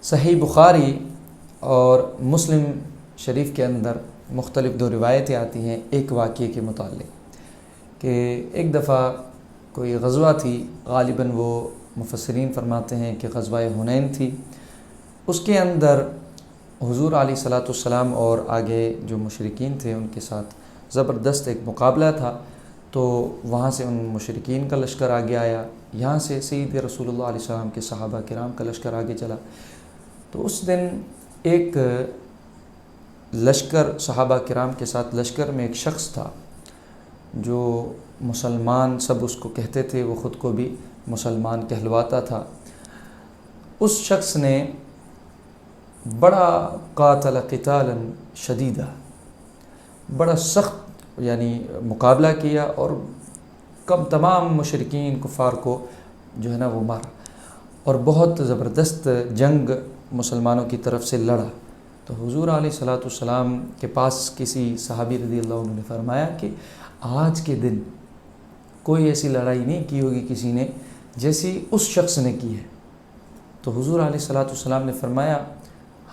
صحیح بخاری اور مسلم شریف کے اندر مختلف دو روایتیں آتی ہیں ایک واقعے کے متعلق کہ ایک دفعہ کوئی غزوہ تھی، غالباً وہ مفسرین فرماتے ہیں کہ غزوہ حنین تھی۔ اس کے اندر حضور علیہ الصلاۃ والسلام اور آگے جو مشرکین تھے ان کے ساتھ زبردست ایک مقابلہ تھا، تو وہاں سے ان مشرکین کا لشکر آگے آیا، یہاں سے سید رسول اللہ علیہ السلام کے صحابہ کرام کا لشکر آگے چلا۔ تو اس دن ایک لشکر صحابہ کرام کے ساتھ لشکر میں ایک شخص تھا جو مسلمان سب اس کو کہتے تھے، وہ خود کو بھی مسلمان کہلواتا تھا۔ اس شخص نے بڑا قاتل قتالا شدیدہ، بڑا سخت مقابلہ کیا اور تمام مشرکین کفار کو جو ہے نا وہ مارا، اور بہت زبردست جنگ مسلمانوں کی طرف سے لڑا۔ تو حضور علیہ الصلاۃ والسلام کے پاس کسی صحابی رضی اللہ عنہ نے فرمایا کہ آج کے دن کوئی ایسی لڑائی نہیں کی ہوگی کسی نے جیسی اس شخص نے کی ہے۔ تو حضور علیہ الصلاۃ والسلام نے فرمایا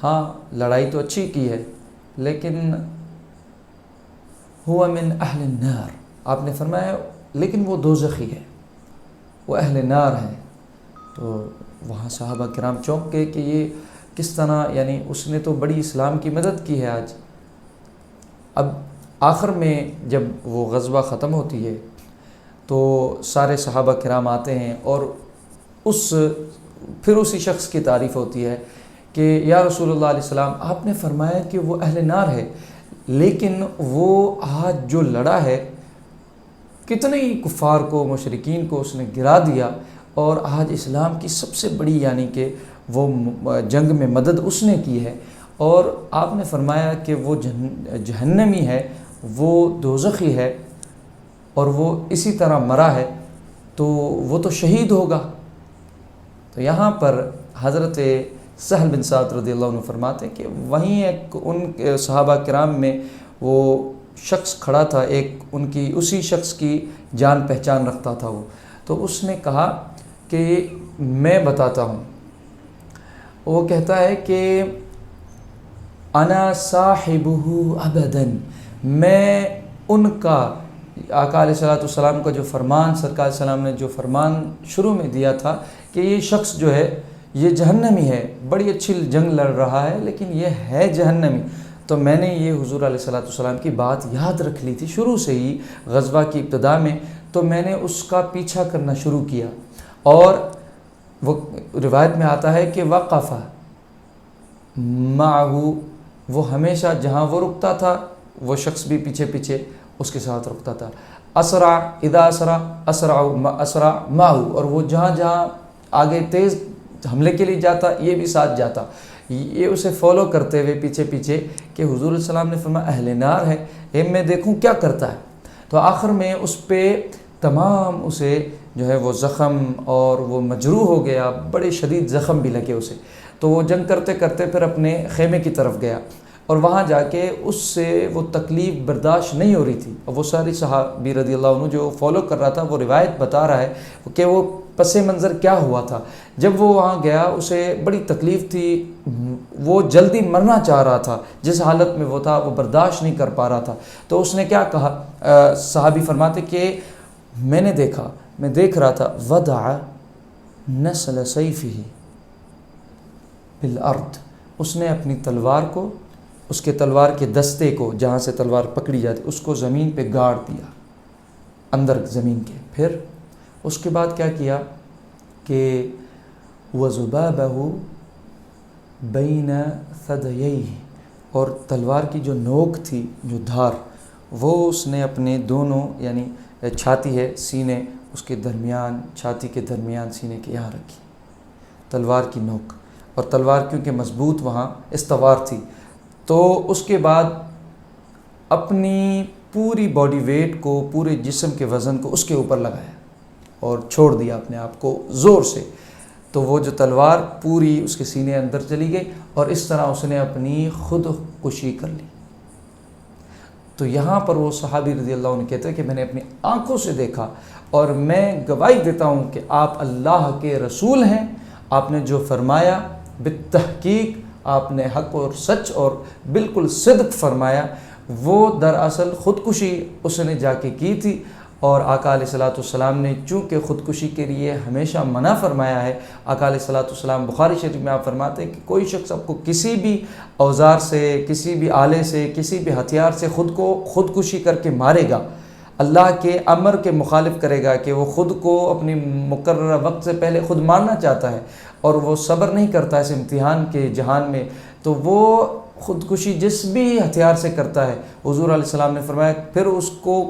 ہاں لڑائی تو اچھی کی ہے، لیکن ہوا من اہل النار، آپ نے فرمایا لیکن وہ دوزخی ہے، وہ اہل نار ہے۔ تو وہاں صحابہ کرام چونک گئے کہ یہ کس طرح، اس نے تو بڑی اسلام کی مدد کی ہے آج۔ اب آخر میں جب وہ غزوہ ختم ہوتی ہے تو سارے صحابہ کرام آتے ہیں اور پھر اسی شخص کی تعریف ہوتی ہے کہ یا رسول اللہ علیہ السلام، آپ نے فرمایا کہ وہ اہل نار ہے، لیکن وہ آج جو لڑا ہے کتنے ہی کفار کو، مشرکین کو اس نے گرا دیا، اور آج اسلام کی سب سے بڑی کہ وہ جنگ میں مدد اس نے کی ہے، اور آپ نے فرمایا کہ وہ جہنمی ہے، وہ دوزخی ہے، اور وہ اسی طرح مرا ہے، تو وہ تو شہید ہوگا۔ تو یہاں پر حضرت سہل بن سعد رضی اللہ عنہ فرماتے ہیں کہ وہیں ایک ان صحابہ کرام میں وہ شخص کھڑا تھا، ایک ان کی اسی شخص کی جان پہچان رکھتا تھا وہ، تو اس نے کہا کہ میں بتاتا ہوں۔ وہ کہتا ہے کہ انا صاحبہ ابدا، میں ان کا، آقا علیہ الصلوۃ والسلام کا جو فرمان، سرکار علیہ السلام نے جو فرمان شروع میں دیا تھا کہ یہ شخص جو ہے یہ جہنمی ہے، بڑی اچھی جنگ لڑ رہا ہے لیکن یہ ہے جہنمی، تو میں نے یہ حضور علیہ الصلوۃ والسلام کی بات یاد رکھ لی تھی شروع سے ہی غزوہ کی ابتدا میں، تو میں نے اس کا پیچھا کرنا شروع کیا، اور وہ روایت میں آتا ہے کہ وقف معہ، وہ ہمیشہ جہاں وہ رکتا تھا وہ شخص بھی پیچھے پیچھے اس کے ساتھ رکتا تھا، اسرع اذا اسرع اسرع معہ، اور وہ جہاں جہاں آگے تیز حملے کے لیے جاتا یہ بھی ساتھ جاتا، یہ اسے فالو کرتے ہوئے پیچھے پیچھے کہ حضور علیہ السلام نے فرمایا اہل نار ہے، میں دیکھوں کیا کرتا ہے۔ تو آخر میں اس پہ تمام اسے جو ہے وہ زخم، اور وہ مجروح ہو گیا، بڑے شدید زخم بھی لگے اسے، تو وہ جنگ کرتے کرتے پھر اپنے خیمے کی طرف گیا، اور وہاں جا کے اس سے وہ تکلیف برداشت نہیں ہو رہی تھی، اور وہ ساری صحابی رضی اللہ عنہ جو فالو کر رہا تھا وہ روایت بتا رہا ہے کہ وہ پس منظر کیا ہوا تھا۔ جب وہ وہاں گیا اسے بڑی تکلیف تھی، وہ جلدی مرنا چاہ رہا تھا، جس حالت میں وہ تھا وہ برداشت نہیں کر پا رہا تھا، تو اس نے کیا کہا، صحابی فرماتے کہ میں نے دیکھا، میں دیکھ رہا تھا وضع نسل سیفہ بالارض، اس نے اپنی تلوار کو، اس کے تلوار کے دستے کو جہاں سے تلوار پکڑی جاتی اس کو زمین پہ گاڑ دیا، اندر زمین کے، پھر اس کے بعد کیا کیا کہ وَذُبَابَهُ بَيْنَ ثَدَيَيْهِ، اور تلوار کی جو نوک تھی، جو دھار، وہ اس نے اپنے دونوں چھاتی ہے، سینے اس کے درمیان، چھاتی کے درمیان سینے کے یہاں رکھی تلوار کی نوک، اور تلوار کیونکہ مضبوط وہاں استوار تھی، تو اس کے بعد اپنی پوری باڈی ویٹ کو، پورے جسم کے وزن کو اس کے اوپر لگایا اور چھوڑ دیا اپنے آپ کو زور سے، تو وہ جو تلوار پوری اس کے سینے اندر چلی گئی، اور اس طرح اس نے اپنی خود کشی کر لی۔ تو یہاں پر وہ صحابی رضی اللہ عنہ کہتے ہیں کہ میں نے اپنی آنکھوں سے دیکھا، اور میں گواہی دیتا ہوں کہ آپ اللہ کے رسول ہیں، آپ نے جو فرمایا بالتحقیق آپ نے حق اور سچ اور بالکل صدق فرمایا، وہ دراصل خودکشی اس نے جا کے کی تھی، اور آقا علیہ الصلوۃ والسلام نے چونکہ خودکشی کے لیے ہمیشہ منع فرمایا ہے، آقا علیہ الصلوۃ والسلام بخاری شریف میں آپ فرماتے ہیں کہ کوئی شخص آپ کو کسی بھی اوزار سے، کسی بھی آلے سے، کسی بھی ہتھیار سے خودکشی کر کے مارے گا، اللہ کے امر کے مخالف کرے گا کہ وہ خود کو اپنی مقررہ وقت سے پہلے خود مارنا چاہتا ہے اور وہ صبر نہیں کرتا اس امتحان کے جہان میں، تو وہ خودکشی جس بھی ہتھیار سے کرتا ہے، حضور علیہ السلام نے فرمایا پھر اس کو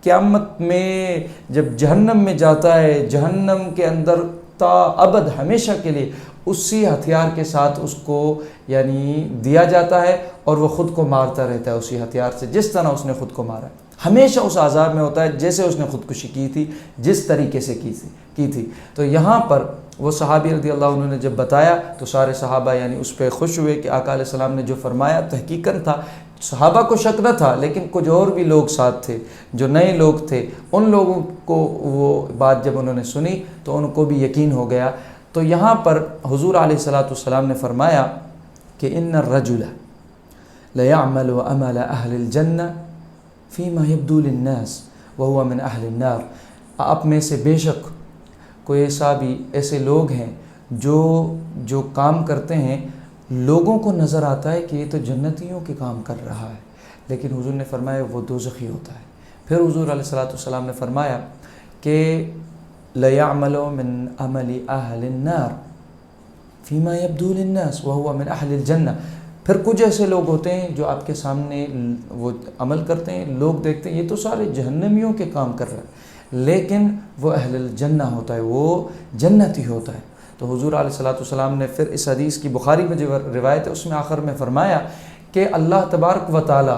قیامت میں جب جہنم میں جاتا ہے، جہنم کے اندر تا ابد ہمیشہ کے لیے اسی ہتھیار کے ساتھ اس کو یعنی دیا جاتا ہے، اور وہ خود کو مارتا رہتا ہے اسی ہتھیار سے جس طرح اس نے خود کو مارا ہے، ہمیشہ اس عذاب میں ہوتا ہے جیسے اس نے خودکشی کی تھی، جس طریقے سے کی تھی۔ تو یہاں پر وہ صحابی رضی اللہ عنہ نے جب بتایا تو سارے صحابہ یعنی اس پہ خوش ہوئے کہ آقا علیہ السلام نے جو فرمایا تحقیقاً تھا، صحابہ کو شک نہ تھا، لیکن کچھ اور بھی لوگ ساتھ تھے جو نئے لوگ تھے، ان لوگوں کو وہ بات جب انہوں نے سنی تو ان کو بھی یقین ہو گیا۔ تو یہاں پر حضور علیہ الصلوۃ والسلام نے فرمایا کہ ان الرجل لیعمل عمل اہل الجنہ فیما یبدو للناس وہو من اہل النار، آپ میں سے بے شک کوئی ایسے لوگ ہیں جو کام کرتے ہیں، لوگوں کو نظر آتا ہے کہ یہ تو جنتیوں کے کام کر رہا ہے، لیکن حضور نے فرمایا وہ دوزخی ہوتا ہے۔ پھر حضور علیہ الصلوۃ والسلام نے فرمایا کہ لَيَعْمَلُ مِنْ عَمَلِ أَهْلِ النَّارِ فِيمَا يَبْدُو لِلنَّاسِ وَهُوَ مِنْ أَهْلِ الْجَنَّةِ۔ پھر کچھ ایسے لوگ ہوتے ہیں جو آپ کے سامنے وہ عمل کرتے ہیں، لوگ دیکھتے ہیں یہ تو سارے جہنمیوں کے کام کر رہے ہیں، لیکن وہ اہل الجنہ ہوتا ہے، وہ جنتی ہوتا ہے۔ تو حضور علیہ الصلوۃ والسلام نے پھر اس حدیث کی بخاری میں جو روایت ہے اس میں آخر میں فرمایا کہ اللہ تبارک و تعالی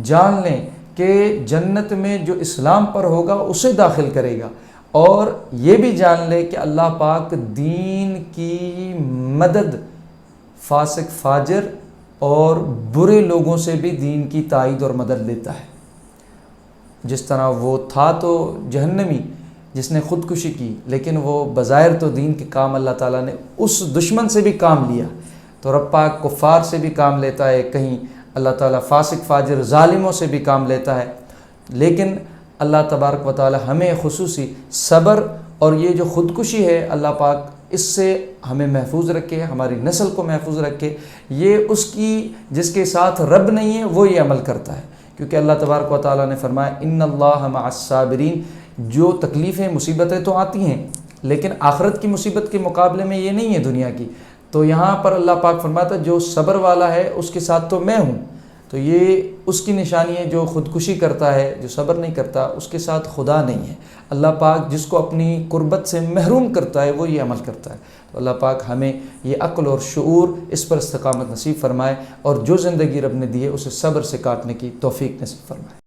جان لیں کہ جنت میں جو اسلام پر ہوگا اسے داخل کرے گا، اور یہ بھی جان لے کہ اللہ پاک دین کی مدد فاسق فاجر اور برے لوگوں سے بھی دین کی تائید اور مدد لیتا ہے۔ جس طرح وہ تھا تو جہنمی جس نے خودکشی کی، لیکن وہ بظاہر تو دین کے کام اللہ تعالیٰ نے اس دشمن سے بھی کام لیا، تو رب پاک کفار سے بھی کام لیتا ہے، کہیں اللہ تعالیٰ فاسق فاجر ظالموں سے بھی کام لیتا ہے، لیکن اللہ تبارک و تعالیٰ ہمیں خصوصی صبر اور یہ جو خودکشی ہے اللہ پاک اس سے ہمیں محفوظ رکھے، ہماری نسل کو محفوظ رکھے۔ یہ اس کی جس کے ساتھ رب نہیں ہے وہ یہ عمل کرتا ہے، کیونکہ اللہ تبارک و تعالیٰ نے فرمایا ان اللہ مع الصابرین۔ جو تکلیفیں مصیبتیں تو آتی ہیں لیکن آخرت کی مصیبت کے مقابلے میں یہ نہیں ہے دنیا کی، تو یہاں پر اللہ پاک فرماتا ہے جو صبر والا ہے اس کے ساتھ تو میں ہوں۔ تو یہ اس کی نشانی ہے، جو خودکشی کرتا ہے، جو صبر نہیں کرتا، اس کے ساتھ خدا نہیں ہے۔ اللہ پاک جس کو اپنی قربت سے محروم کرتا ہے وہ یہ عمل کرتا ہے۔ تو اللہ پاک ہمیں یہ عقل اور شعور اس پر استقامت نصیب فرمائے، اور جو زندگی رب نے دی ہے اسے صبر سے کاٹنے کی توفیق نصیب فرمائے۔